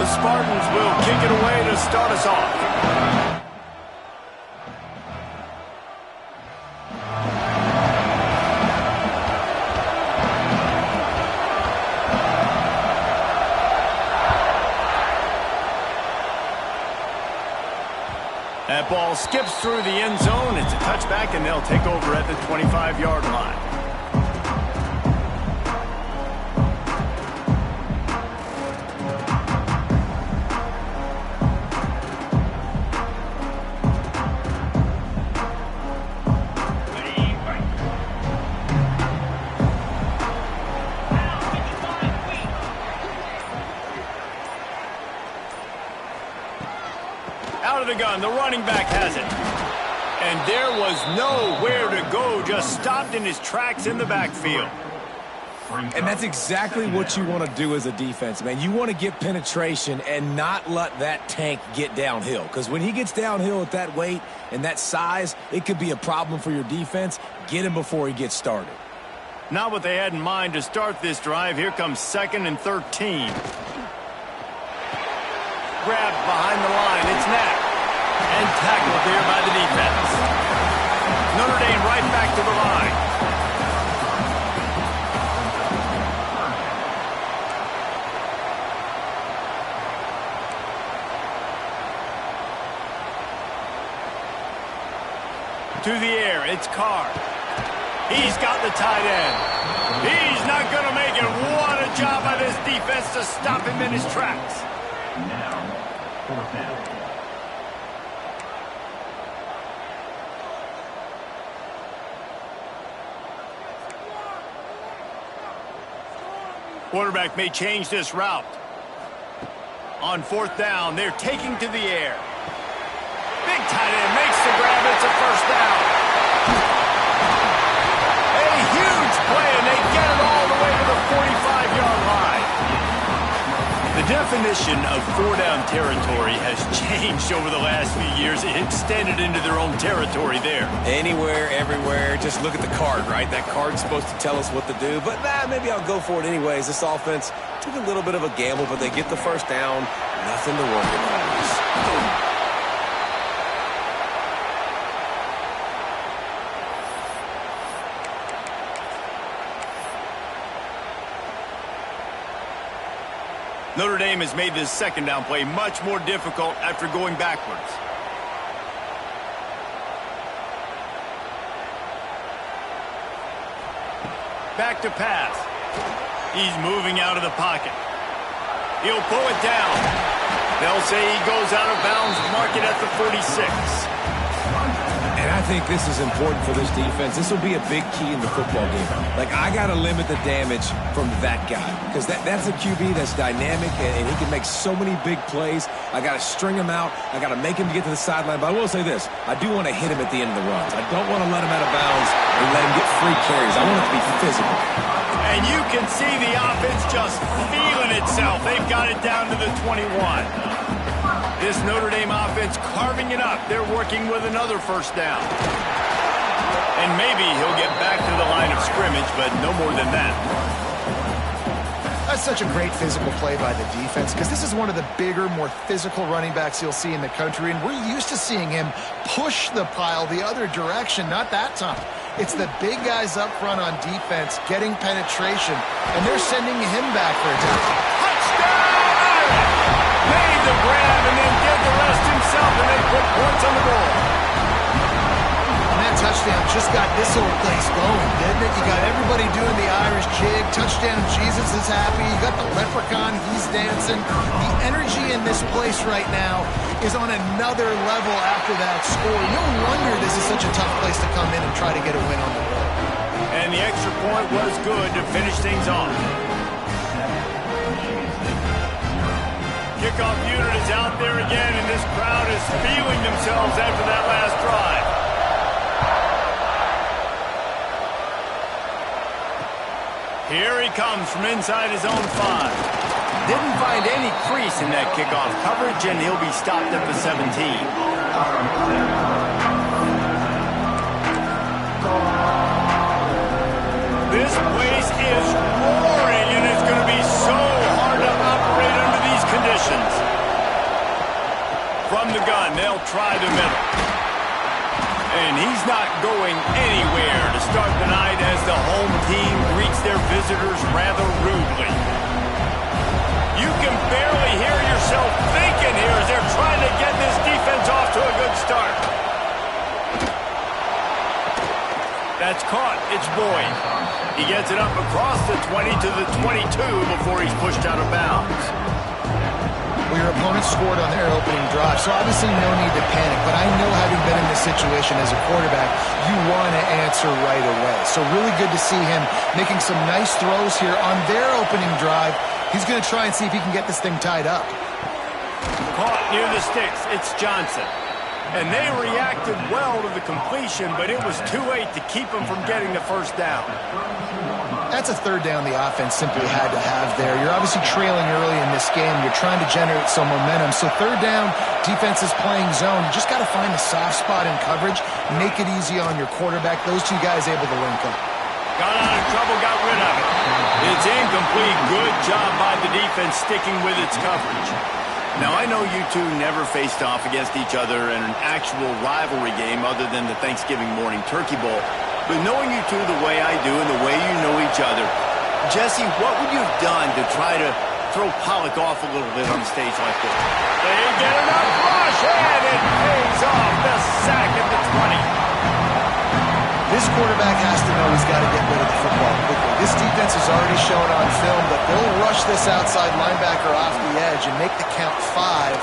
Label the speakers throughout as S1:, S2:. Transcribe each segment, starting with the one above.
S1: Spartans will kick it away to start us off. That ball skips through the end zone. It's a touchback, and they'll take over at the 25-yard line. Out of the gun, the running back has it. And there was nowhere to go, just stopped in his tracks in the backfield.
S2: And that's exactly what you want to do as a defense, man. You want to get penetration and not let that tank get downhill. Because when he gets downhill at that weight and that size, it could be a problem for your defense. Get him before he gets started.
S1: Not what they had in mind to start this drive. Here comes 2nd and 13. Grabbed behind the line. It's Knapp. And tackled there by the defense. Notre Dame right back to the line. To the air, it's Carr. He's got the tight end. He's not going to make it. What a job by this defense to stop him in his tracks.
S3: Now, 4th down.
S1: Quarterback may change this route. On 4th down, they're taking to the air. Big tight end makes the grab. It's a 1st down. A huge play, and they get it all the way to the 45-yard line. The definition of 4-down territory has changed over the last few years. It extended into their own territory there.
S2: Anywhere, everywhere, just look at the card, right? That card's supposed to tell us what to do, but maybe I'll go for it anyways. This offense took a little bit of a gamble, but they get the 1st down. Nothing to worry about.
S1: Notre Dame has made this 2nd down play much more difficult after going backwards. Back to pass. He's moving out of the pocket. He'll pull it down. They'll say he goes out of bounds, mark it at the 46.
S2: And I think this is important for this defense. This will be a big key in the football game. Like, I got to limit the damage from that guy because that's a QB that's dynamic and he can make so many big plays. I got to string him out. I got to make him get to the sideline. But I will say this. I do want to hit him at the end of the runs. I don't want to let him out of bounds and let him get free carries. I want it to be physical.
S1: And you can see the offense just feeling itself. They've got it down to the 21. This Notre Dame offense carving it up. They're working with another 1st down. And maybe he'll get back to the line of scrimmage, but no more than that.
S4: That's such a great physical play by the defense because this is one of the bigger, more physical running backs you'll see in the country, and we're used to seeing him push the pile the other direction. Not that time. It's the big guys up front on defense getting penetration, and they're sending him back for a touchdown.
S1: Made the grab and then did the rest himself, and they put points on the board.
S4: And that touchdown just got this old place going, didn't it? You got everybody doing the Irish jig. Touchdown, Jesus is happy. You got the leprechaun, he's dancing. The energy in this place right now is on another level after that score. No wonder this is such a tough place to come in and try to get a win on the road.
S1: And the extra point was good to finish things off. Kickoff unit is out there again, and this crowd is feeling themselves after that last drive. Here he comes from inside his own 5. Didn't find any crease in that kickoff coverage, and he'll be stopped at the 17. This place is roaring, and it's going to be so hard to operate under these conditions. try the middle. And he's not going anywhere to start the night as the home team greets their visitors rather rudely. You can barely hear yourself thinking here as they're trying to get this defense off to a good start. That's caught. It's Boyd. He gets it up across the 20 to the 22 before he's pushed out of bounds.
S4: Well, your opponent scored on their opening drive, so obviously no need to panic. But I know, having been in this situation as a quarterback, you want to answer right away. So really good to see him making some nice throws here on their opening drive. He's going to try and see if he can get this thing tied up.
S1: Caught near the sticks. It's Johnson. And they reacted well to the completion, but it was too late to keep them from getting the first down.
S4: That's a third down the offense simply had to have there. You're obviously trailing early in this game. You're trying to generate some momentum. So third down, defense is playing zone. You just got to find a soft spot in coverage, make it easy on your quarterback. Those two guys able to link up.
S1: Got out of trouble, got rid of it. It's incomplete. Good job by the defense sticking with its coverage. Now, I know you two never faced off against each other in an actual rivalry game other than the Thanksgiving morning turkey bowl. But knowing you two the way I do and the way you know each other, Jesse, what would you have done to try to throw Pollock off a little bit on a stage like this? They get enough rush, and it pays off. The sack at the 20.
S4: This quarterback has to know he's got to get rid of the football quickly. This defense has already shown on film that they'll rush this outside linebacker off the edge and make the count 5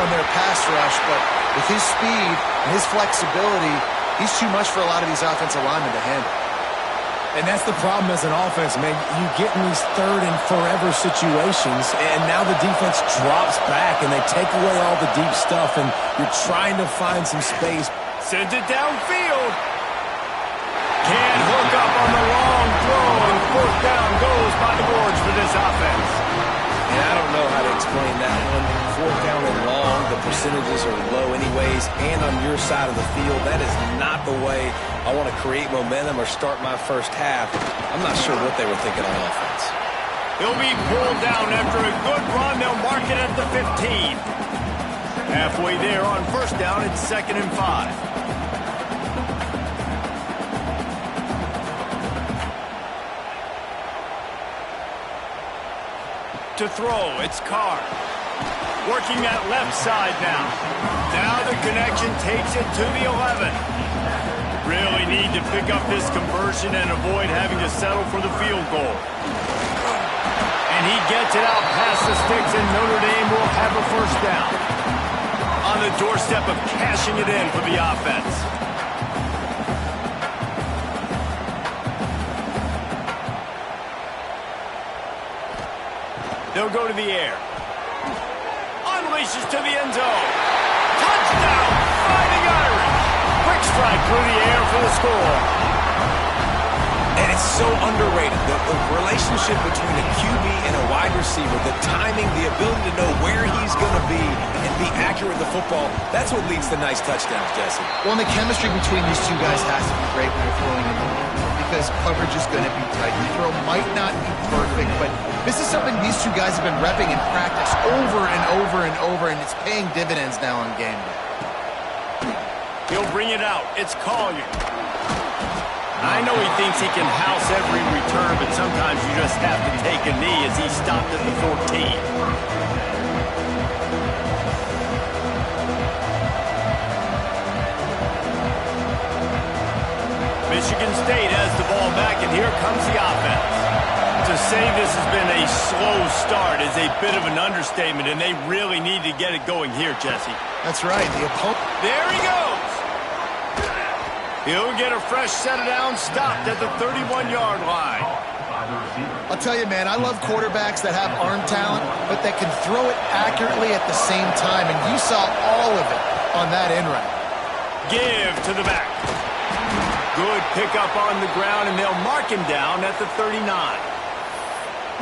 S4: on their pass rush. But with his speed and his flexibility, he's too much for a lot of these offensive linemen to handle.
S2: And that's the problem as an offense, man. You get in these third and forever situations, and now the defense drops back, and they take away all the deep stuff, and you're trying to find some space.
S1: Sends it downfield. Can't hook up on the long throw, and fourth down goes by the boards for this offense.
S2: And I don't know how to explain that one. Fourth down and long, the percentages are low anyways, and on your side of the field, that is not the way I want to create momentum or start my first half. I'm not sure what they were thinking on offense.
S1: He'll be pulled down after a good run. They'll mark it at the 15. Halfway there on first down, it's 2nd and 5. To throw, it's Carr. Working that left side now. Now the connection takes it to the 11. Really need to pick up this conversion and avoid having to settle for the field goal. And he gets it out past the sticks, and Notre Dame will have a first down. On the doorstep of cashing it in for the offense. They'll go to the air. Unleashes to the end zone. Touchdown, Fighting Irish. Quick strike through the air for the score.
S2: And it's so underrated. The relationship between a QB and a wide receiver, the timing, the ability to know where he's going to be and be accurate with the football, that's what leads to nice touchdowns, Jesse.
S4: Well, and the chemistry between these two guys has to be great when they're throwing in the middle, because coverage is going to be tight. The throw might not be perfect, but this is something these two guys have been repping in practice over and over and over, and it's paying dividends now on game day.
S1: He'll bring it out. It's Collier. I know he thinks he can house every return, but sometimes you just have to take a knee as he stopped at the 14. Michigan State has the ball back, and here comes the offense. To say this has been a slow start is a bit of an understatement, and they really need to get it going here, Jesse.
S4: That's right. The opponent.
S1: There he goes. He'll get a fresh set of downs stopped at the 31-yard line.
S4: I'll tell you, man, I love quarterbacks that have arm talent, but that can throw it accurately at the same time, and you saw all of it on that end route.
S1: Give to the back. Good pickup on the ground, and they'll mark him down at the 39.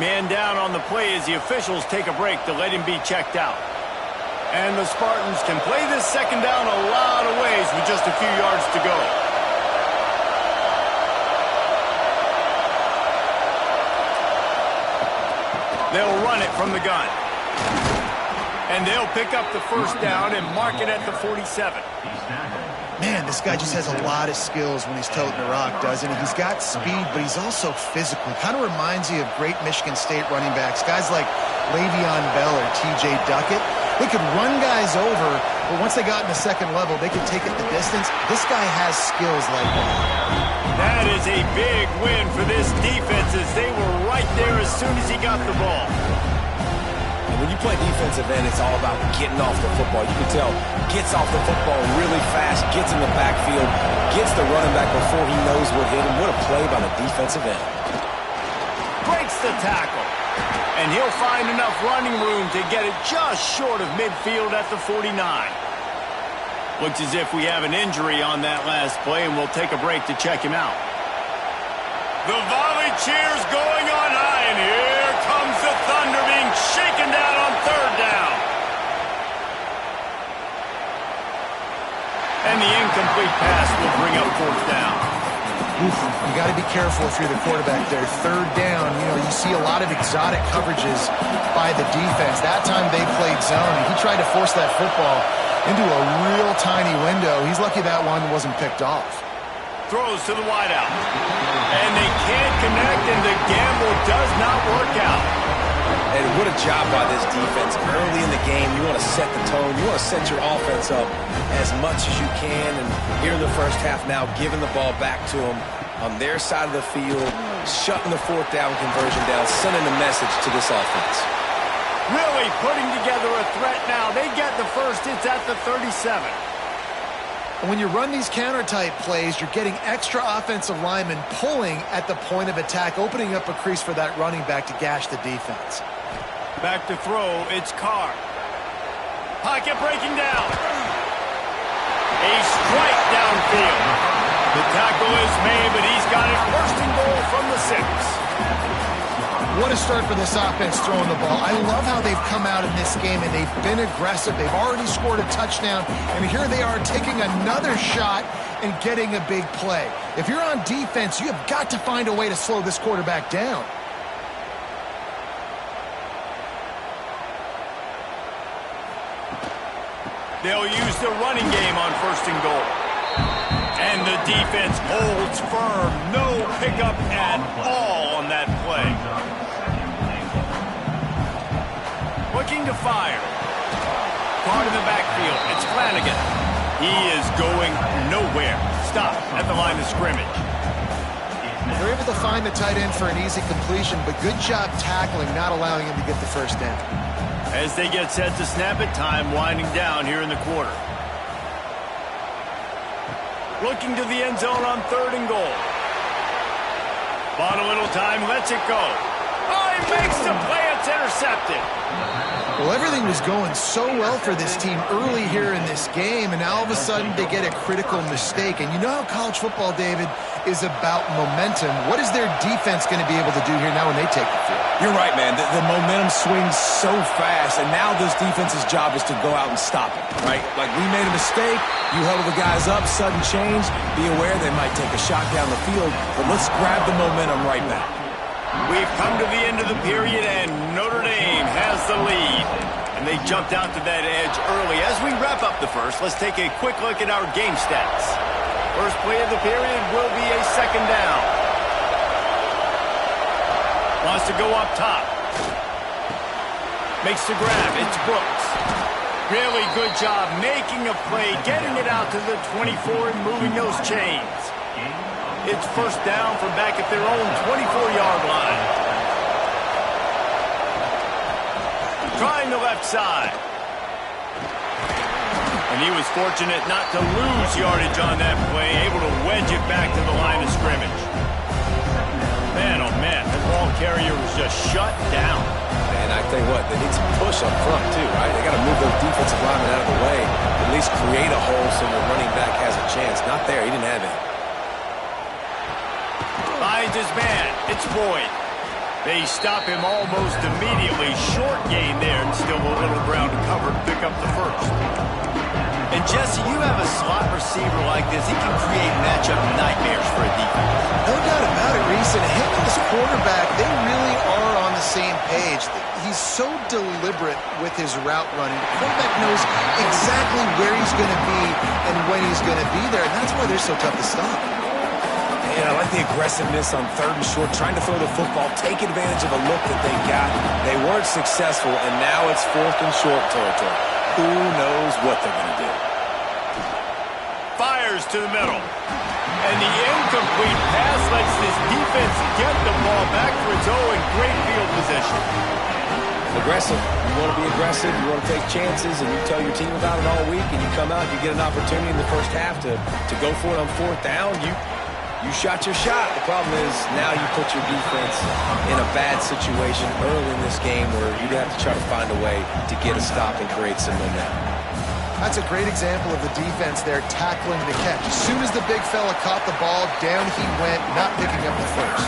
S1: Man down on the play as the officials take a break to let him be checked out. And the Spartans can play this second down a lot of ways with just a few yards to go. They'll run it from the gun. And they'll pick up the first down and mark it at the 47.
S4: Man, this guy just has a lot of skills when he's toting the rock, doesn't he? He's got speed, but he's also physical. Kind of reminds you of great Michigan State running backs, guys like Le'Veon Bell or T.J. Duckett. They could run guys over, but once they got in the second level, they could take it the distance. This guy has skills like that.
S1: That is a big win for this defense as they were right there as soon as he got the ball.
S2: When you play defensive end, it's all about getting off the football. You can tell, gets off the football really fast, gets in the backfield, gets the running back before he knows what hit him. What a play by the defensive end.
S1: Breaks the tackle. And he'll find enough running room to get it just short of midfield at the 49. Looks as if we have an injury on that last play, and we'll take a break to check him out. The volley cheers going on high, and here comes the Thunder being shaken down on third down. And the incomplete pass will bring up fourth down.
S4: Oof, you got to be careful if you're the quarterback there. Third down, you see a lot of exotic coverages by the defense. That time they played zone, and he tried to force that football into a real tiny window. He's lucky that one wasn't picked off.
S1: Throws to the wideout. And they can't connect, and the gamble does not work out.
S2: And what a job by this defense. Early in the game, you want to set the tone. You want to set your offense up as much as you can. And here in the first half now, giving the ball back to them on their side of the field, shutting the fourth down conversion down, sending a message to this offense.
S1: Really putting together a threat now. They get the first. It's at the 37.
S4: When you run these counter-type plays, you're getting extra offensive linemen pulling at the point of attack, opening up a crease for that running back to gash the defense.
S1: Back to throw, it's Carr. Pocket breaking down. A strike downfield. The tackle is made, but he's got it first and goal from the 6.
S4: What a start for this offense throwing the ball. I love how they've come out in this game, and they've been aggressive. They've already scored a touchdown, and here they are taking another shot and getting a big play. If you're on defense, you have got to find a way to slow this quarterback down.
S1: They'll use the running game on first and goal. And the defense holds firm. No pickup at all on that play. Looking to fire. Caught in the backfield. It's Flanagan. He is going nowhere. Stop at the line of scrimmage.
S4: They're able to find the tight end for an easy completion, but good job tackling, not allowing him to get the first down.
S1: As they get set to snap it, time winding down here in the quarter. Looking to the end zone on third and goal. Bought a little time, lets it go. Oh, he makes the play. It's intercepted.
S4: Well, everything was going so well for this team early here in this game, and now all of a sudden they get a critical mistake. And you know how college football, David, is about momentum. What is their defense going to be able to do here now when they take the field?
S2: You're right, man. The momentum swings so fast, and now this defense's job is to go out and stop it, right? Like, we made a mistake, you huddle the guys up, sudden change, be aware they might take a shot down the field, but let's grab the momentum right back.
S1: We've come to the end of the period, and Notre Dame has the lead. And they jumped out to that edge early. As we wrap up the first, let's take a quick look at our game stats. First play of the period will be a second down. Wants to go up top. Makes the grab. It's Brooks. Really good job making a play, getting it out to the 24 and moving those chains. It's first down from back at their own 24-yard line. Trying the left side. And he was fortunate not to lose yardage on that play, able to wedge it back to the line of scrimmage. Man, oh man, the ball carrier was just shut down.
S2: And I tell you what, they need some push up front too, right? They got to move those defensive linemen out of the way, at least create a hole so the running back has a chance. Not there, he didn't have it.
S1: Finds his man, it's Boyd. They stop him almost immediately. Short gain there, and still a little ground to cover to pick up the first. And Jesse, you have a slot receiver like this, he can create matchup nightmares for a defense.
S4: No doubt about it, Reese. And him and this quarterback, they really are on the the same page. He's so deliberate with his route running. The quarterback knows exactly where he's going to be and when he's going to be there, and that's why they're so tough to stop.
S2: And I like the aggressiveness on 3rd and short, trying to throw the football, take advantage of a look that they got. They weren't successful, and now it's 4th and short territory. Who knows what they're going to do?
S1: Fires to the middle. And the incomplete pass lets this defense get the ball back for its own great field position.
S2: Aggressive. You want to be aggressive. You want to take chances, and you tell your team about it all week, and you come out, you get an opportunity in the first half to go for it on 4th down. You shot your shot. The problem is now you put your defense in a bad situation early in this game where you'd have to try to find a way to get a stop and create some momentum.
S4: That's a great example of the defense there tackling the catch. As soon as the big fella caught the ball, down he went, not picking up the first.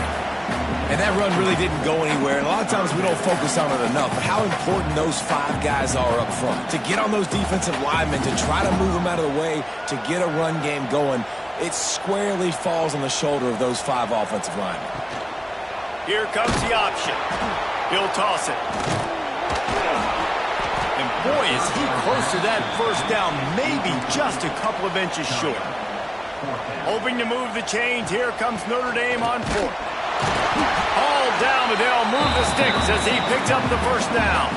S2: And that run really didn't go anywhere. And a lot of times we don't focus on it enough. But how important those 5 guys are up front. To get on those defensive linemen, to try to move them out of the way, to get a run game going, it squarely falls on the shoulder of those 5 offensive linemen.
S1: Here comes the option. He'll toss it. And boy, is he close to that first down, maybe just a couple of inches short. Hoping to move the chains, here comes Notre Dame on 4th. All down, but they'll move the sticks as he picks up the first down.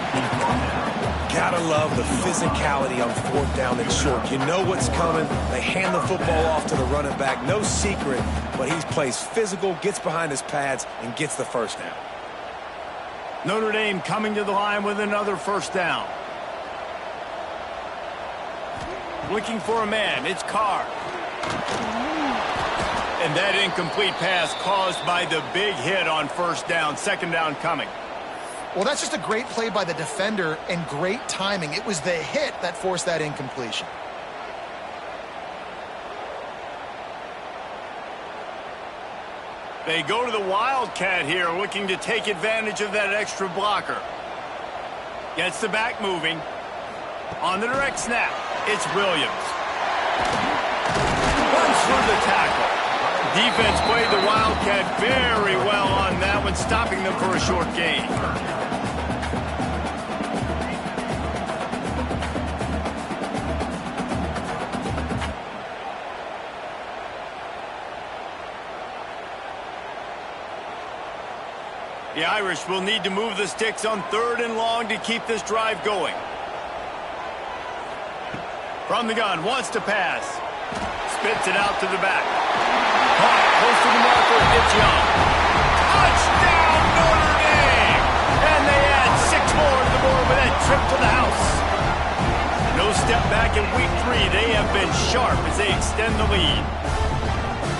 S2: Gotta love the physicality on 4th down and short. You know what's coming. They hand the football off to the running back. No secret, but he plays physical, gets behind his pads, and gets the first down.
S1: Notre Dame coming to the line with another first down. Looking for a man, it's Carr. And that incomplete pass caused by the big hit on 1st down. 2nd down coming.
S4: Well, that's just a great play by the defender and great timing. It was the hit that forced that incompletion.
S1: They go to the Wildcat here, looking to take advantage of that extra blocker. Gets the back moving. On the direct snap, it's Williams. Runs through the tackle. Defense played the Wildcat very well on that one, stopping them for a short gain. The Irish will need to move the sticks on 3rd and long to keep this drive going. From the gun, wants to pass. Spits it out to the back. Caught close to the marker, it's Young. Touchdown, Notre Dame! And they add 6 more to the board with that trip to the house. No step back in week 3. They have been sharp as they extend the lead.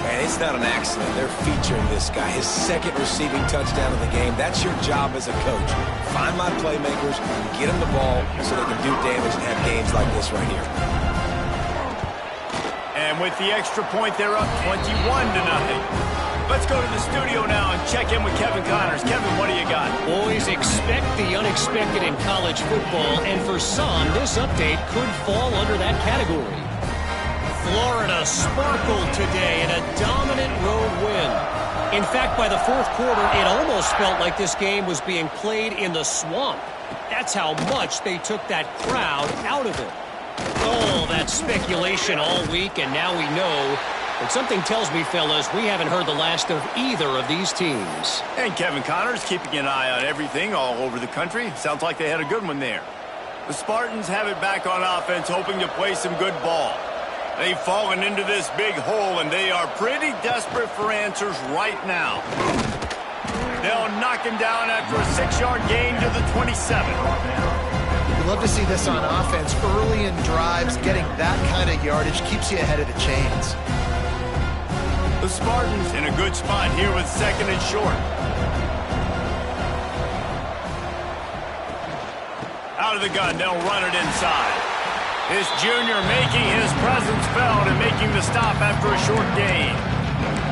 S2: Man, it's not an accident. They're featuring this guy. His 2nd receiving touchdown of the game. That's your job as a coach. Find my playmakers, get them the ball so they can do damage and have games like this right here.
S1: And with the extra point, they're up 21-0. Let's go to the studio now and check in with Kevin Connors. Kevin, what do you got?
S5: Boys, expect the unexpected in college football, and for some, this update could fall under that category. Florida sparkled today in a dominant road win. In fact, by the 4th quarter, it almost felt like this game was being played in the swamp. That's how much they took that crowd out of it. Oh, that speculation all week, and now we know. But something tells me, fellas, we haven't heard the last of either of these teams.
S1: And Kevin Connors keeping an eye on everything all over the country. Sounds like they had a good one there. The Spartans have it back on offense, hoping to play some good ball. They've fallen into this big hole, and they are pretty desperate for answers right now. They'll knock him down after a 6-yard gain to the 27.
S4: You love to see this on offense. Early in drives, getting that kind of yardage keeps you ahead of the chains.
S1: The Spartans in a good spot here with 2nd and short. Out of the gun, they'll run it inside. This junior making his presence felt and making the stop after a short gain.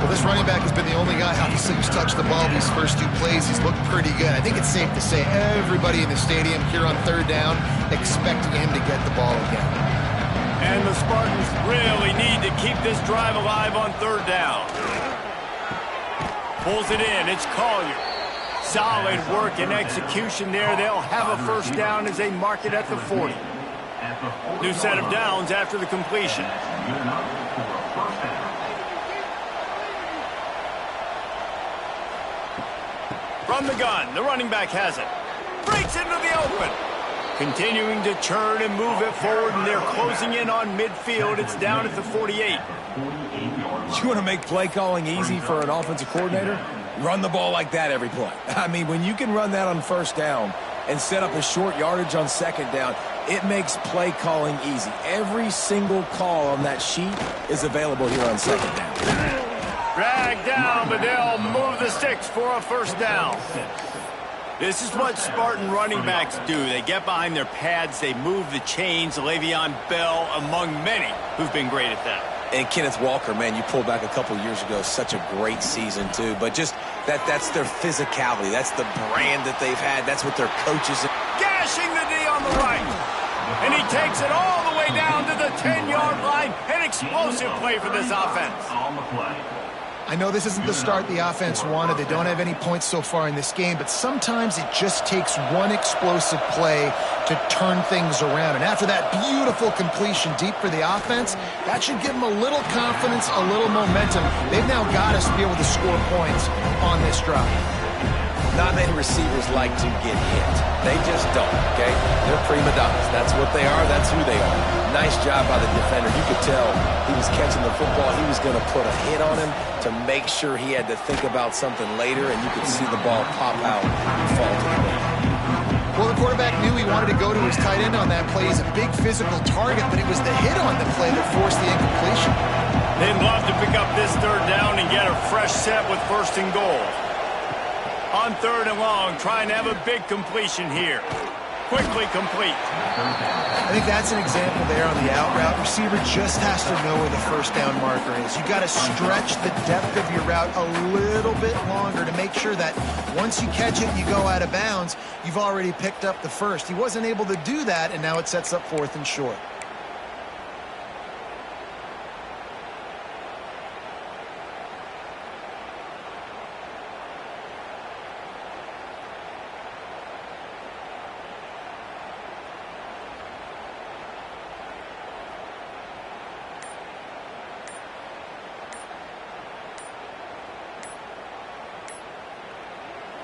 S4: Well, this running back has been the only guy obviously who's touched the ball these first 2 plays. He's looked pretty good. I think it's safe to say everybody in the stadium here on 3rd down expecting him to get the ball again.
S1: And the Spartans really need to keep this drive alive on 3rd down. Pulls it in. It's Collier. Solid work and execution there. They'll have a first down as they mark it at the 40. New set of downs after the completion. From the gun, the running back has it. Breaks into the open. Continuing to churn and move it forward, and they're closing in on midfield. It's down at the 48.
S2: You want to make play calling easy for an offensive coordinator? Run the ball like that every play. I mean, when you can run that on first down and set up a short yardage on second down, it makes play calling easy. Every single call on that sheet is available here on second down.
S1: Dragged down, but they'll move the sticks for a first down. This is what Spartan running backs do. They get behind their pads, they move the chains. Le'Veon Bell among many who've been great at that.
S2: And Kenneth Walker, man, you pulled back a couple years ago, such a great season too. But just that's their physicality. That's the brand that they've had. That's what their coaches...
S1: Gashing the D on the right. And he takes it all the way down to the 10-yard line. An explosive play for this offense.
S3: On the play.
S4: I know this isn't the start the offense wanted. They don't have any points so far in this game, but sometimes it just takes one explosive play to turn things around. And after that beautiful completion deep for the offense, that should give them a little confidence, a little momentum. They've now got us to be able to score points on this drive.
S2: Not many receivers like to get hit. They just don't, okay? They're prima donnas. That's what they are. That's who they are. Nice job by the defender. You could tell he was catching the football. He was going to put a hit on him to make sure he had to think about something later, and you could see the ball pop out and fall to the ground.
S4: Well, the quarterback knew he wanted to go to his tight end on that play. He's a big physical target, but it was the hit on the play that forced the incompletion.
S1: They'd love to pick up this third down and get a fresh set with first and goal. On third and long, trying to have a big completion here. Quickly complete.
S4: I think that's an example there on the out route. Receiver just has to know where the first down marker is. You got to stretch the depth of your route a little bit longer to make sure that once you catch it and you go out of bounds, you've already picked up the first. He wasn't able to do that, and now it sets up fourth and short.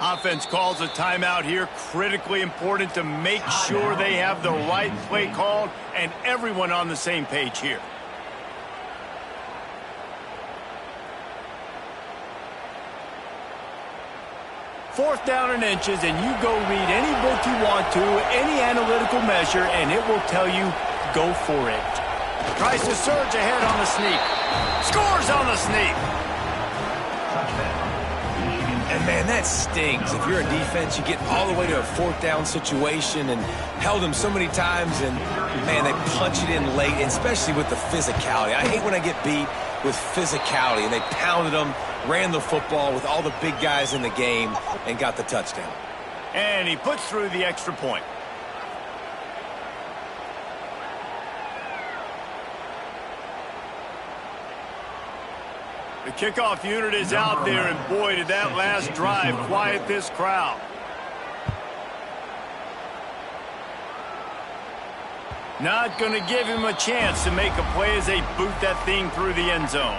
S1: Offense calls a timeout here. Critically important to make sure they have the right play called and everyone on the same page here. Fourth down and inches, and you go read any book you want to, any analytical measure, and it will tell you, go for it. Tries to surge ahead on the sneak. Scores on the sneak.
S2: And, man, that stings. If you're a defense, you get all the way to a fourth down situation and held them so many times, and, man, they punch it in late, especially with the physicality. I hate when I get beat with physicality, and they pounded them, ran the football with all the big guys in the game, and got the touchdown.
S1: And he puts through the extra point. The kickoff unit is out there, and boy, did that last drive quiet this crowd. Not going to give him a chance to make a play as they boot that thing through the end zone.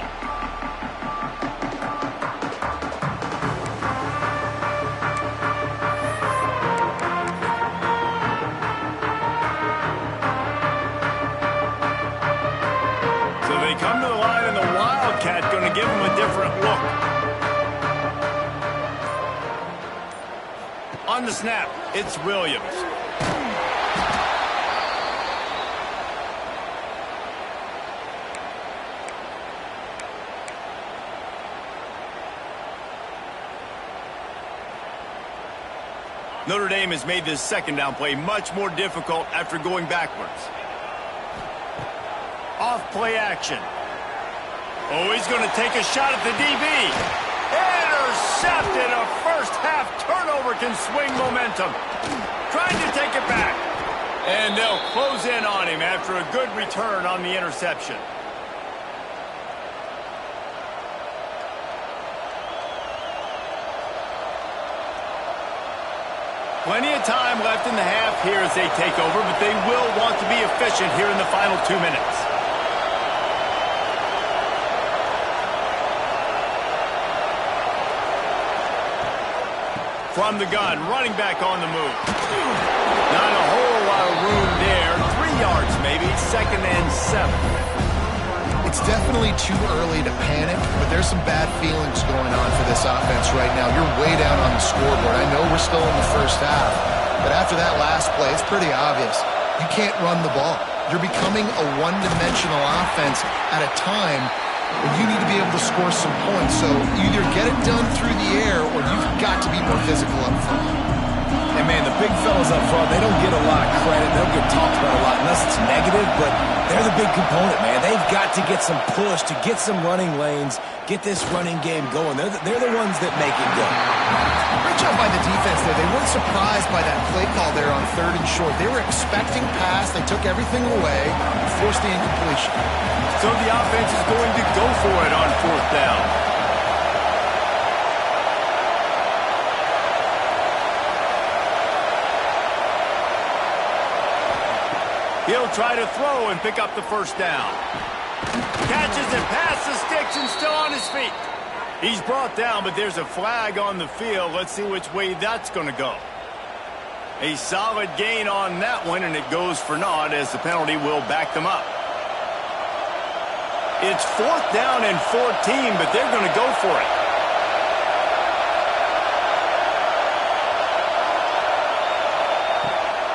S1: So they come to the line, and the Wildcat going to give him a different look. On the snap, it's Williams. Notre Dame has made this second down play much more difficult after going backwards. Off play action. Oh, he's going to take a shot at the DB. Intercepted. A first half turnover can swing momentum. Trying to take it back. And they'll close in on him after a good return on the interception. Plenty of time left in the half here as they take over, but they will want to be efficient here in the final 2 minutes. From the gun, running back on the move. Not a whole lot of room there. 3 yards maybe, 2nd and 7.
S4: It's definitely too early to panic, but there's some bad feelings going on for this offense right now. You're way down on the scoreboard. I know we're still in the first half, but after that last play, it's pretty obvious. You can't run the ball. You're becoming a one-dimensional offense at a time when you need to be able to score some points. So either get it done through the air or you've got to be more physical up front.
S2: And, man, the big fellas up front, they don't get a lot of credit. They don't get talked about a lot unless it's negative, but they're the big component, man. They've got to get some push, to get some running lanes, get this running game going. They're the ones that make it go.
S4: Great job by the defense there. They weren't surprised by that play call there on 3rd and short. They were expecting pass. They took everything away and forced the incompletion.
S1: So the offense is going to go for it on 4th down. He'll try to throw and pick up the 1st down. Catches it past the sticks and still on his feet. He's brought down, but there's a flag on the field. Let's see which way that's going to go. A solid gain on that one, and it goes for naught as the penalty will back them up. It's 4th down and 14, but they're going to go for it.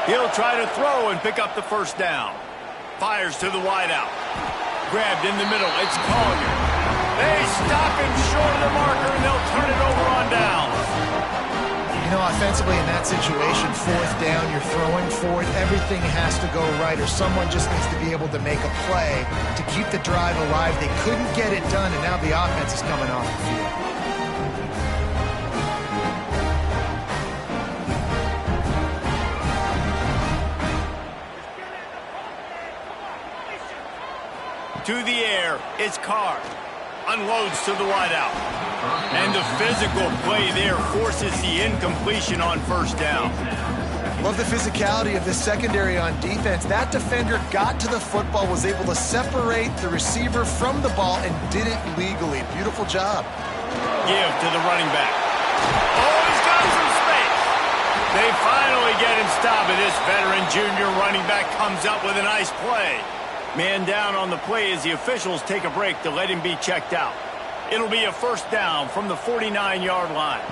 S1: He'll try to throw and pick up the 1st down. Fires to the wideout. Grabbed in the middle. It's Collier. They stop him short of the marker, and they'll turn it over on down.
S4: You know, offensively in that situation, 4th down, you're throwing for it. Everything has to go right, or someone just needs to be able to make a play to keep the drive alive. They couldn't get it done, and now the offense is coming off the field.
S1: To the air, it's Carr. Unloads to the wideout. And the physical play there forces the incompletion on 1st down.
S4: Love the physicality of this secondary on defense. That defender got to the football, was able to separate the receiver from the ball, and did it legally. Beautiful job.
S1: Give to the running back. Oh, he's got some space. They finally get him stopped, and this veteran junior running back comes up with a nice play. Man down on the play as the officials take a break to let him be checked out. It'll be a 1st down from the 49-yard line.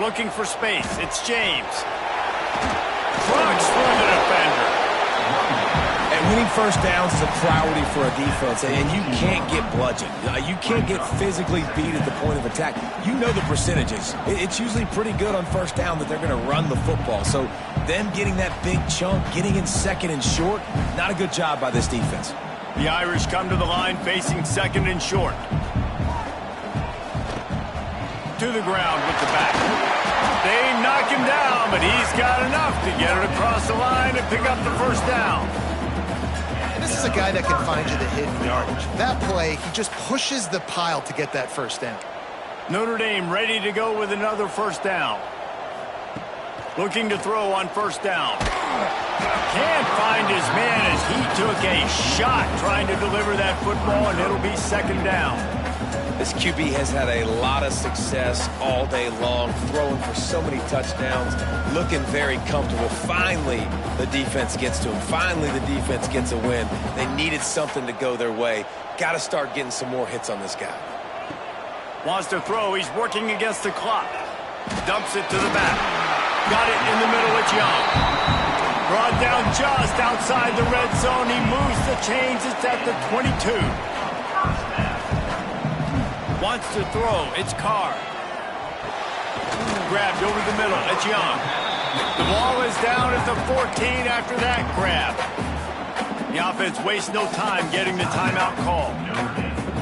S1: Looking for space. It's James. Trucks through the defender.
S2: And winning 1st downs is a priority for a defense, and you can't get bludgeoned. You can't get physically beat at the point of attack. You know the percentages. It's usually pretty good on 1st down that they're going to run the football. So them getting that big chunk, getting in 2nd and short, not a good job by this defense.
S1: The Irish come to the line facing 2nd and short. To the ground with the back. They knock him down, but he's got enough to get it across the line and pick up the 1st down.
S4: And this is a guy that can find you the hidden yardage. That play, he just pushes the pile to get that 1st down.
S1: Notre Dame ready to go with another 1st down. Looking to throw on 1st down. Can't find his man as he took a shot trying to deliver that football, and it'll be 2nd down.
S2: This QB has had a lot of success all day long, throwing for so many touchdowns, looking very comfortable. Finally, the defense gets to him. Finally, the defense gets a win. They needed something to go their way. Got to start getting some more hits on this guy.
S1: Wants to throw. He's working against the clock. Dumps it to the back. Got it in the middle. It's Young. Brought down just outside the red zone. He moves the chains. It's at the 22. Wants to throw. It's Carr. Grabbed over the middle. It's Young. The ball is down at the 14 after that grab. The offense wastes no time getting the timeout call.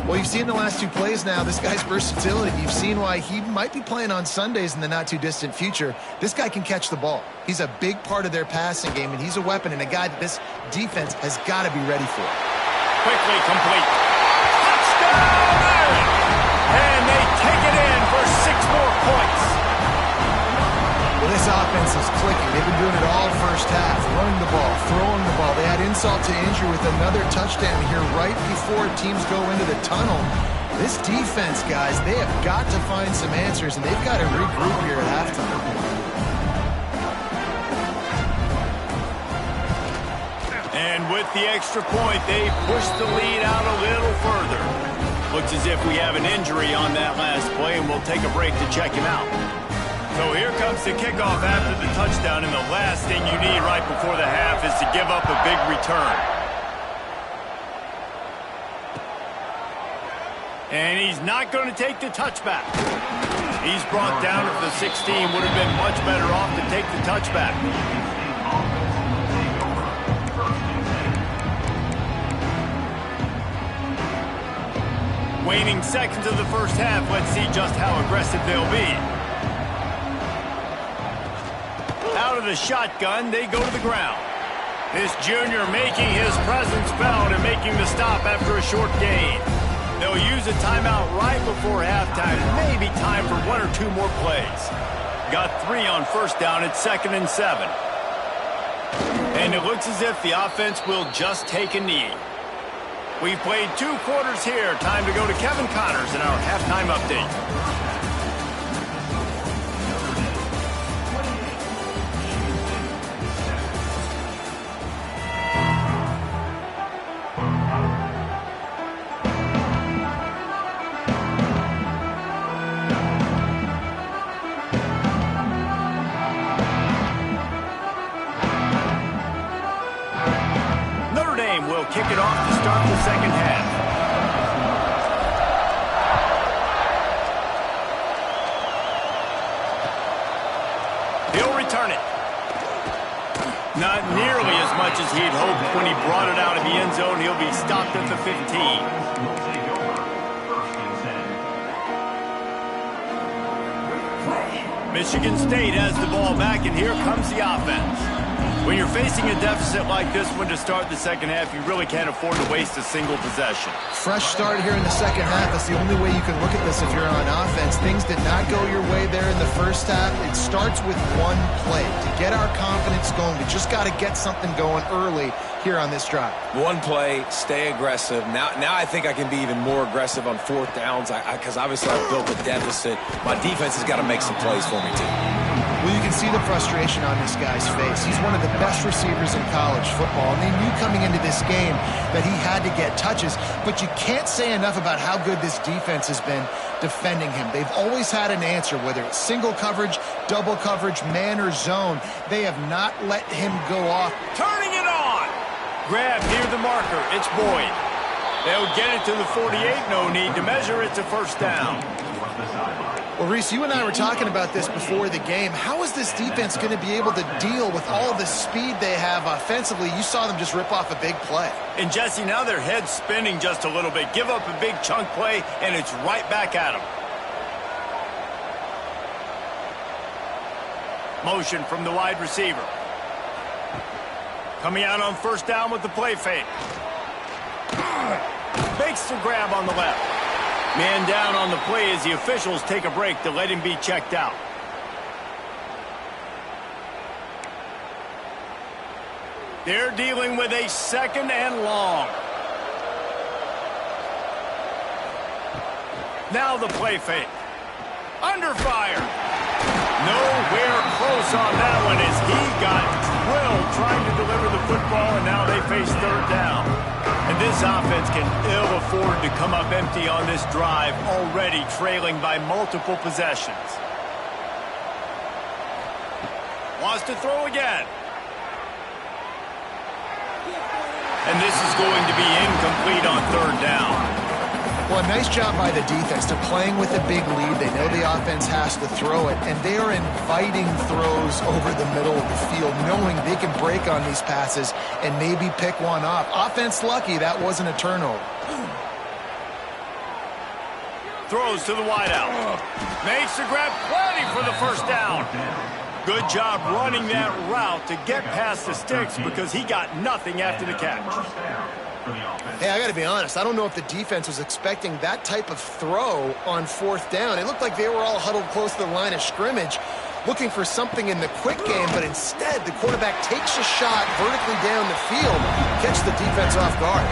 S4: Well, you've seen the last 2 plays now, this guy's versatility. You've seen why he might be playing on Sundays in the not-too-distant future. This guy can catch the ball. He's a big part of their passing game, and he's a weapon and a guy that this defense has got to be ready for.
S1: Quickly complete. Touchdown, Ireland! And they take it in for 6 more points.
S4: Well, this offense is clicking. They've been doing it all first half, running the ball, throwing the ball. They had insult to injury with another touchdown here right before teams go into the tunnel. This defense, guys, they have got to find some answers, and they've got to regroup here at halftime.
S1: And with the extra point, they push the lead out a little further. Looks as if we have an injury on that last play, and we'll take a break to check him out. So here comes the kickoff after the touchdown, and the last thing you need right before the half is to give up a big return. And he's not going to take the touchback. He's brought down at the 16. Would have been much better off to take the touchback. Waning seconds of the first half. Let's see just how aggressive they'll be. Out of the shotgun, they go to the ground. This junior making his presence felt and making the stop after a short gain. They'll use a timeout right before halftime. Maybe time for 1 or 2 more plays. Got 3 on first down at 2nd and 7. And it looks as if the offense will just take a knee. We've played 2 quarters here. Time to go to Kevin Connors in our halftime update. Kick it off to start the second half. He'll return it. Not nearly as much as he'd hoped when he brought it out of the end zone. He'll be stopped at the 15. Michigan State has the ball back, and here comes the offense. When you're facing a deficit like this one to start the second half, you really can't afford to waste a single possession.
S4: Fresh start here in the second half. That's the only way you can look at this if you're on offense. Things did not go your way there in the first half. It starts with one play. To get our confidence going, we just got to get something going early here on this drive. One play, stay aggressive. Now I think I can be even more aggressive on 4th downs because obviously I've built a deficit. My defense has got to make some plays for me too. Well, you can see the frustration on this guy's face. He's one of the best receivers in college football, and they knew coming into this game that he had to get touches, but you can't say enough about how good this defense has been defending him. They've always had an answer, whether it's single coverage, double coverage, man or zone. They have not let him go off.
S1: Turning it on! Grab near the marker. It's Boyd. They'll get it to the 48. No need to measure it to first down.
S4: Well, Reese, you and I were talking about this before the game. How is this defense going to be able to deal with all the speed they have offensively? You saw them just rip off a big play.
S1: And, Jesse, now their head's spinning just a little bit. Give up a big chunk play, and it's right back at them. Motion from the wide receiver. Coming out on first down with the play fake. Makes the grab on the left. Man down on the play as the officials take a break to let him be checked out. They're dealing with a 2nd and long. Now the play fake. Under fire. Nowhere close on that one as he got drilled trying to deliver the football, and now they face 3rd down. And this offense can ill afford to come up empty on this drive, already trailing by multiple possessions. Wants to throw again. And this is going to be incomplete on 3rd down.
S4: Well, a nice job by the defense. They're playing with a big lead. They know the offense has to throw it, and they are inviting throws over the middle of the field, knowing they can break on these passes and maybe pick one off. Offense lucky that wasn't a turnover.
S1: Throws to the wideout. Makes the grab, plenty for the first down. Good job running that route to get past the sticks because he got nothing after the catch.
S4: Hey, I got to be honest. I don't know if the defense was expecting that type of throw on 4th down. It looked like they were all huddled close to the line of scrimmage. looking for something in the quick game, but instead the quarterback takes a shot vertically down the field, catch the defense off guard.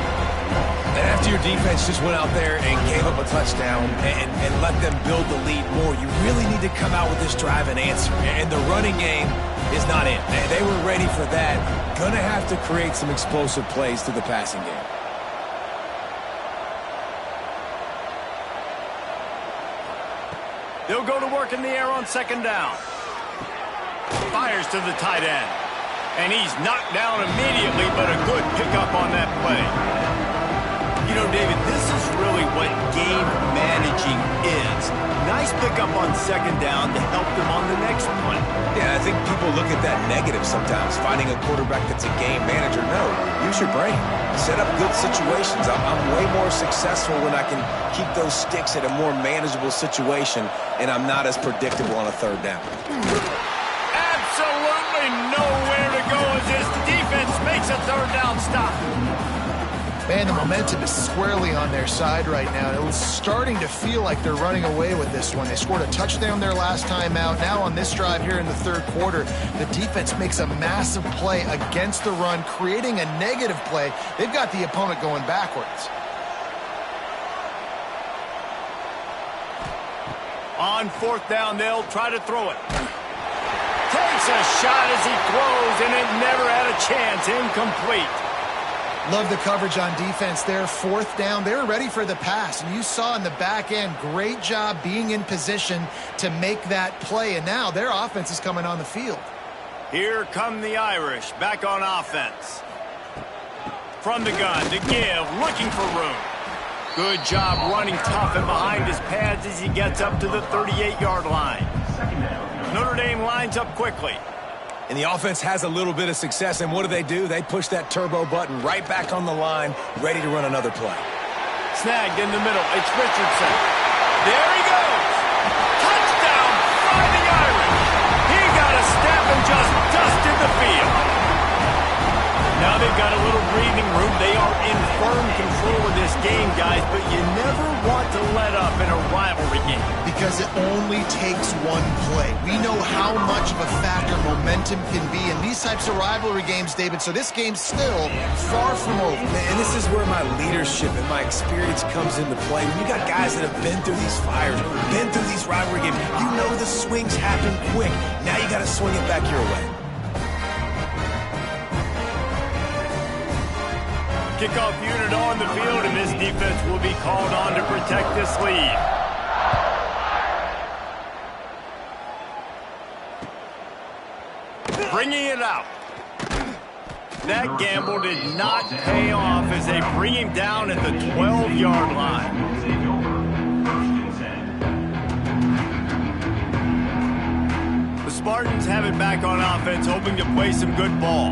S2: And after your defense just went out there and gave up a touchdown and let them build the lead more, you really need to come out with this drive and answer. And the running game is not in. They were ready for that. Gonna have to create some explosive plays through the passing game.
S1: They'll go to work in the air on second down. Fires to the tight end. And he's knocked down immediately, but a good pickup on that play. You know, David, this is really what game managing is. Nice pickup on second down to help them on the next play.
S2: Yeah, I think people look at that negative sometimes, finding a quarterback that's a game manager. No, use your brain. Set up good situations. I'm way more successful when I can keep those sticks at a more manageable situation, and I'm not as predictable on a third down.
S1: Absolutely nowhere to go as this defense makes a third down stop.
S4: Man, the momentum is squarely on their side right now. It was starting to feel like they're running away with this one. They scored a touchdown their last time out. Now on this drive here in the third quarter, the defense makes a massive play against the run, creating a negative play. They've got the opponent going backwards.
S1: On fourth down, they'll try to throw it. Takes a shot as he throws, and it never had a chance. Incomplete.
S4: Love the coverage on defense there. Fourth down, they were ready for the pass. And you saw in the back end, great job being in position to make that play. And now their offense is coming on the field.
S1: Here come the Irish, back on offense. From the gun to give, looking for room. Good job running tough and behind his pads as he gets up to the 38-yard line. Notre Dame lines up quickly.
S2: And the offense has a little bit of success, and what do? They push that turbo button right back on the line, ready to run another play.
S1: Snagged in the middle. It's Richardson. There he goes. Touchdown, Fighting Irish. He got a step and just dusted the field. Now they've got a little breathing room. They are in firm control of this game, guys, but you never want to let up in a rivalry game.
S4: Because it only takes one play. We know how much of a factor momentum can be in these types of rivalry games, David, so this game's still far from over.
S2: And this is where my leadership and my experience comes into play. When you got guys that have been through these fires, been through these rivalry games, you know the swings happen quick. Now you got to swing it back your way.
S1: Kickoff unit on the field, and this defense will be called on to protect this lead. Bringing it out. That gamble did not pay off as they bring him down at the 12-yard line. The Spartans have it back on offense, hoping to play some good ball.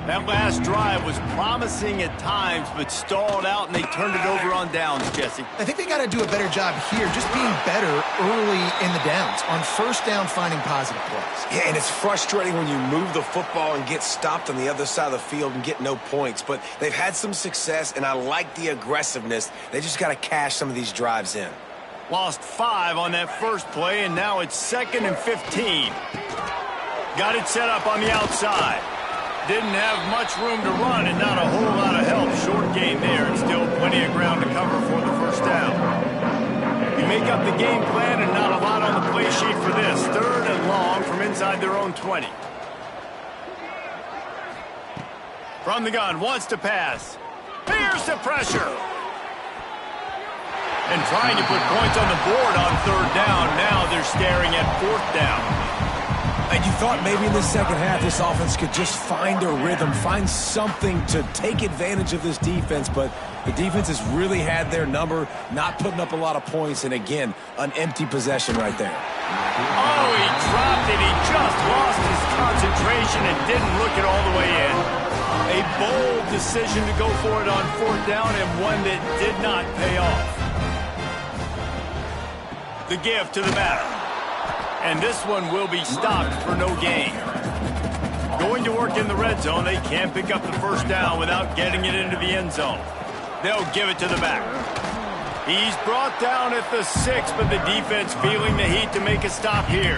S1: That last drive was promising at times, but stalled out, and they turned it over on downs, Jesse.
S4: I think they got to do a better job here, just being better early in the downs. On first down, finding positive plays.
S2: Yeah, and it's frustrating when you move the football and get stopped on the other side of the field and get no points. But they've had some success, and I like the aggressiveness. They just got to cash some of these drives in.
S1: Lost 5 on that first play, and now it's 2nd and 15. Got it set up on the outside. Didn't have much room to run and not a whole lot of help. Short gain there and still plenty of ground to cover for the first down. You make up the game plan and not a lot on the play sheet for this. 3rd and long from inside their own 20. From the gun, wants to pass. Here's the pressure. And trying to put points on the board on 3rd down. Now they're staring at 4th down.
S2: And you thought maybe in the second half this offense could just find a rhythm, find something to take advantage of this defense, but the defense has really had their number, not putting up a lot of points, and again, an empty possession right there.
S1: Oh, he dropped it. He just lost his concentration and didn't look it all the way in. A bold decision to go for it on 4th down and one that did not pay off. The give to the back. And this one will be stopped for no gain. Going to work in the red zone, they can't pick up the first down without getting it into the end zone. They'll give it to the back. He's brought down at the 6, but the defense feeling the heat to make a stop here.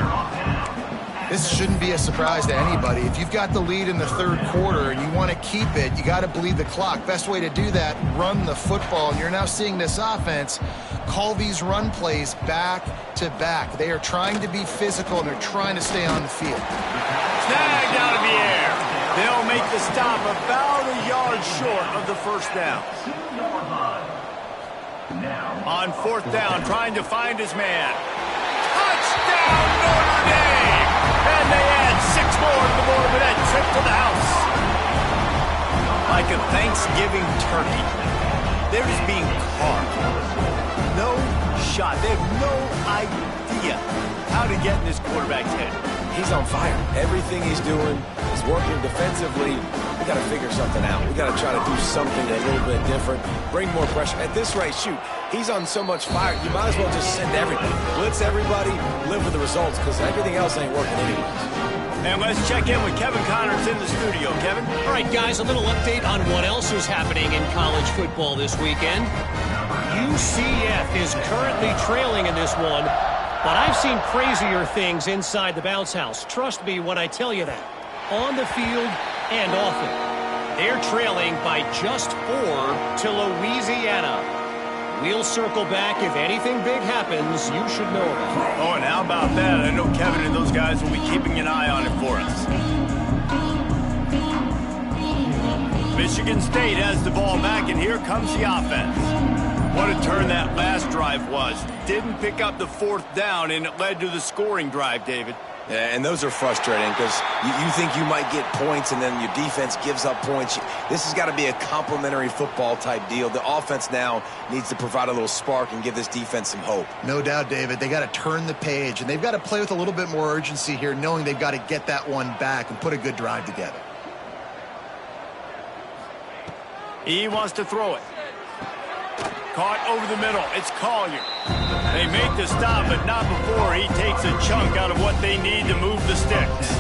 S4: This shouldn't be a surprise to anybody. If you've got the lead in the third quarter and you want to keep it, you got to bleed the clock. Best way to do that, run the football. And you're now seeing this offense call these run plays back to back. They are trying to be physical, and they're trying to stay on the field.
S1: Snagged out of the air. They'll make the stop about a yard short of the first down. On fourth down, trying to find his man. Touchdown, Notre Dame! And they add 6 more to the board with that trip to the house. Like a Thanksgiving turkey, they're just being carved. No shot. They have no idea how to get in this quarterback's head.
S2: He's on fire. Everything he's doing is working defensively. We got to figure something out. We got to try to do something a little bit different. Bring more pressure. At this rate, shoot, he's on so much fire. You might as well just send everybody. Blitz everybody, live with the results, because everything else ain't working anyways.
S1: And let's check in with Kevin Connors in the studio. Kevin?
S5: All right, guys, a little update on what else is happening in college football this weekend. UCF is currently trailing in this one, but I've seen crazier things inside the bounce house. Trust me when I tell you that. On the field and off it. They're trailing by just 4 to Louisiana. We'll circle back. If anything big happens, you should know about it.
S1: Oh, and how about that? I know Kevin and those guys will be keeping an eye on it for us. Michigan State has the ball back, and here comes the offense. What a turn that last drive was. Didn't pick up the fourth down, and it led to the scoring drive, David.
S2: Yeah, and those are frustrating because you think you might get points and then your defense gives up points. This has got to be a complementary football type deal. The offense now needs to provide a little spark and give this defense some hope.
S4: No doubt, David. They got to turn the page, and they've got to play with a little bit more urgency here, knowing they've got to get that one back and put a good drive together.
S1: He wants to throw it. Caught over the middle. It's Collier. They make the stop, but not before he takes a chunk out of what they need to move the sticks.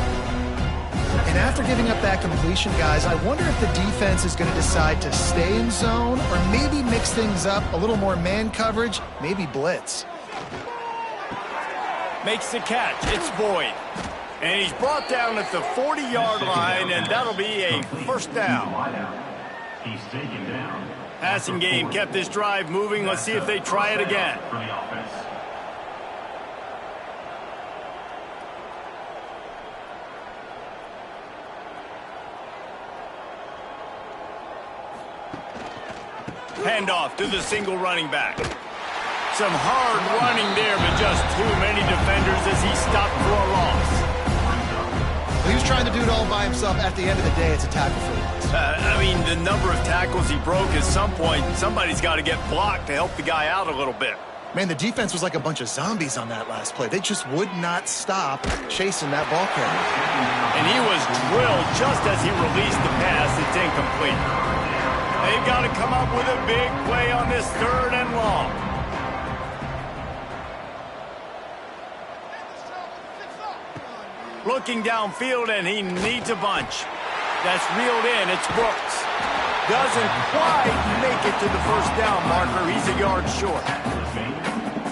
S4: And after giving up that completion, guys, I wonder if the defense is going to decide to stay in zone or maybe mix things up, a little more man coverage, maybe blitz.
S1: Makes the catch. It's Boyd. And he's brought down at the 40-yard line, and that'll be a first down.
S3: He's taken down.
S1: Passing game kept this drive moving. Let's see if they try it again.
S3: For the offense.
S1: Handoff to the single running back. Some hard running there, but just too many defenders as he stopped for a loss.
S4: He was trying to do it all by himself. At the end of the day, it's a tackle for loss.
S1: I mean, the number of tackles he broke, at some point, somebody's got to get blocked to help the guy out a little bit.
S4: Man, the defense was like a bunch of zombies on that last play. They just would not stop chasing that ball carrier.
S1: And he was drilled just as he released the pass. It's incomplete. They've got to come up with a big play on this 3rd and long. Looking downfield, and he needs a bunch. That's reeled in. It's Brooks. Doesn't quite make it to the first down marker. He's a yard short.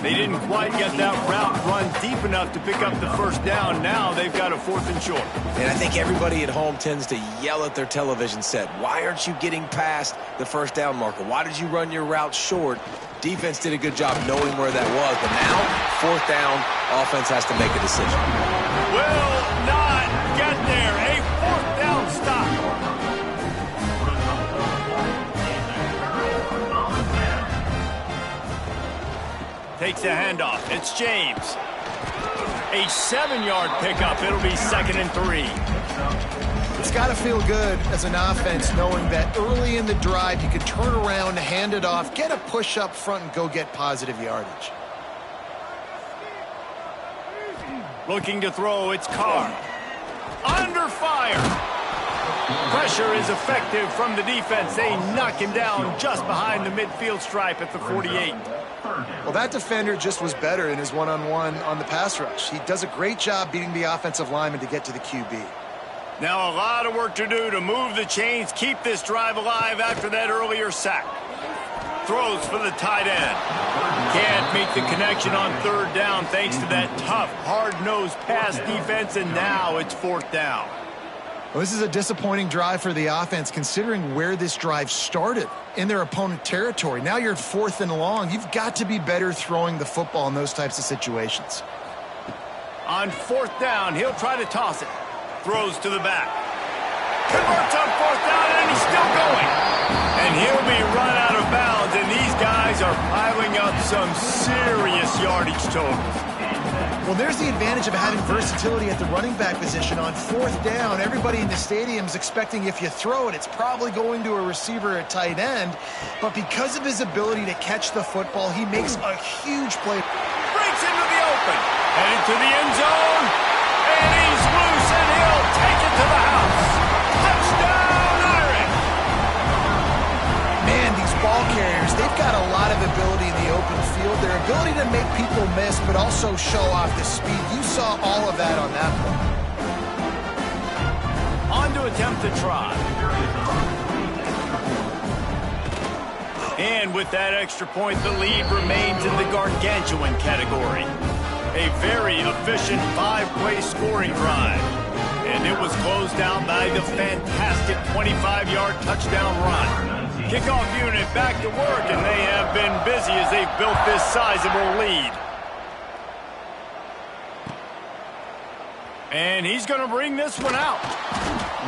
S1: They didn't quite get that route run deep enough to pick up the first down. Now they've got a 4th and short.
S2: And I think everybody at home tends to yell at their television set. Why aren't you getting past the first down marker? Why did you run your route short? Defense did a good job knowing where that was. But now, 4th down, offense has to make a decision.
S1: Will not get there. A 4th down stop. Takes a handoff. It's James. A 7-yard pickup. It'll be 2nd and 3.
S4: It's got to feel good as an offense knowing that early in the drive you can turn around, hand it off, get a push up front, and go get positive yardage.
S1: Looking to throw, it's Carr. Under fire. Pressure is effective from the defense. They knock him down just behind the midfield stripe at the 48.
S4: Well, that defender just was better in his one-on-one on the pass rush. He does a great job beating the offensive lineman to get to the QB.
S1: Now a lot of work to do to move the chains, keep this drive alive after that earlier sack. Throws for the tight end. Can't make the connection on third down thanks to that tough, hard-nosed pass defense, and now it's fourth down.
S4: Well, this is a disappointing drive for the offense considering where this drive started, in their opponent territory. Now you're at 4th and long. You've got to be better throwing the football in those types of situations.
S1: On fourth down, he'll try to toss it. Throws to the back. Converts on fourth down, and he's still going. And he'll be run out of bounds, and these guys are piling up some serious yardage totals.
S4: Well, there's the advantage of having versatility at the running back position. On fourth down, everybody in the stadium is expecting if you throw it, it's probably going to a receiver at tight end. But because of his ability to catch the football, he makes a huge play.
S1: Breaks into the open. Headed to the end zone. And he's loose, and he'll take it to the house. Touchdown, Irish!
S4: Man, these ball carriers, they've got a lot of ability in the open field. Their ability to make people miss, but also show off the speed. You saw all of that on that play.
S1: On to attempt to try. And with that extra point, the lead remains in the gargantuan category. A very efficient 5-play scoring drive. And it was closed out by the fantastic 25-yard touchdown run. Kickoff unit back to work, and they have been busy as they've built this sizable lead. And he's going to bring this one out.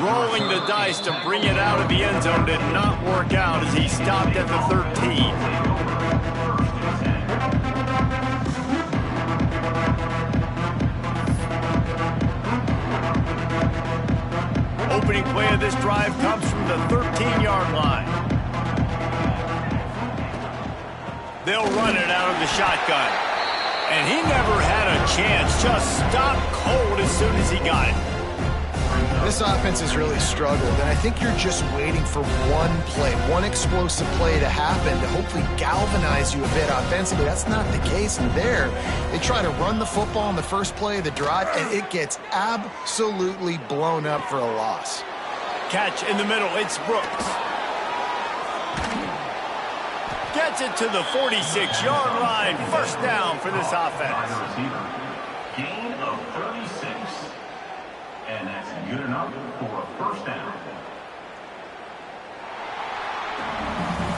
S1: Rolling the dice to bring it out of the end zone did not work out as he stopped at the 13. Opening play of this drive comes from the 13-yard line. They'll run it out of the shotgun. And he never had a chance, just stopped cold as soon as he got it.
S4: This offense has really struggled, and I think you're just waiting for one play, one explosive play to happen to hopefully galvanize you a bit offensively. That's not the case. And there, they try to run the football on the first play of the drive, and it gets absolutely blown up for a loss.
S1: Catch in the middle, it's Brooks. Gets it to the 46-yard line. First down for this offense.
S3: Gain of 36. And that's good enough for a first down.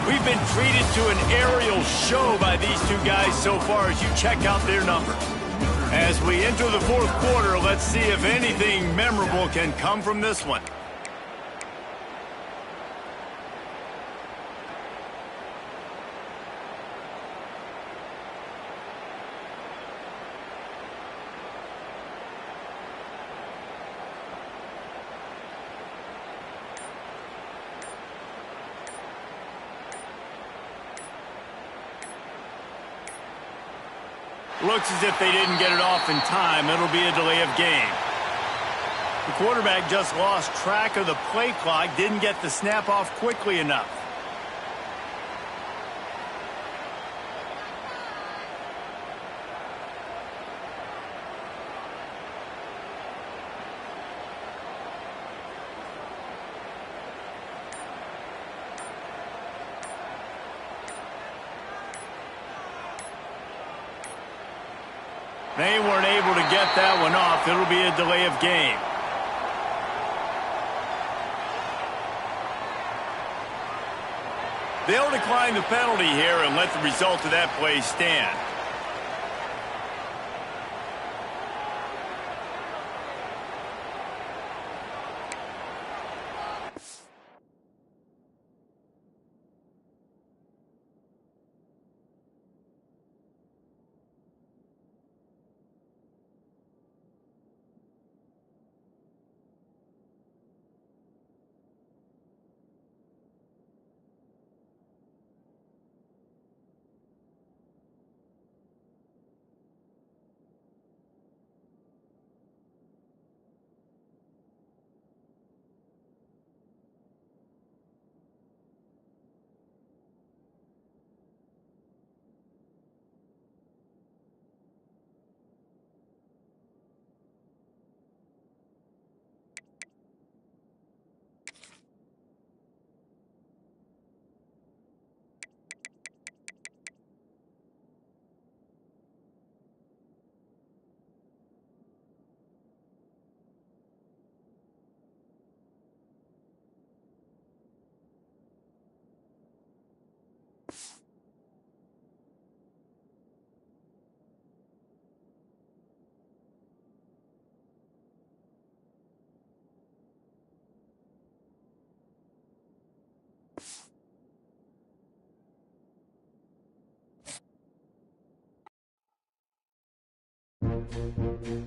S1: We've been treated to an aerial show by these two guys so far as you check out their numbers. As we enter the fourth quarter, let's see if anything memorable can come from this one. Looks as if they didn't get it off in time. It'll be a delay of game. The quarterback just lost track of the play clock, didn't get the snap off quickly enough. They weren't able to get that one off. It'll be a delay of game. They'll decline the penalty here and let the result of that play stand.
S3: Bye.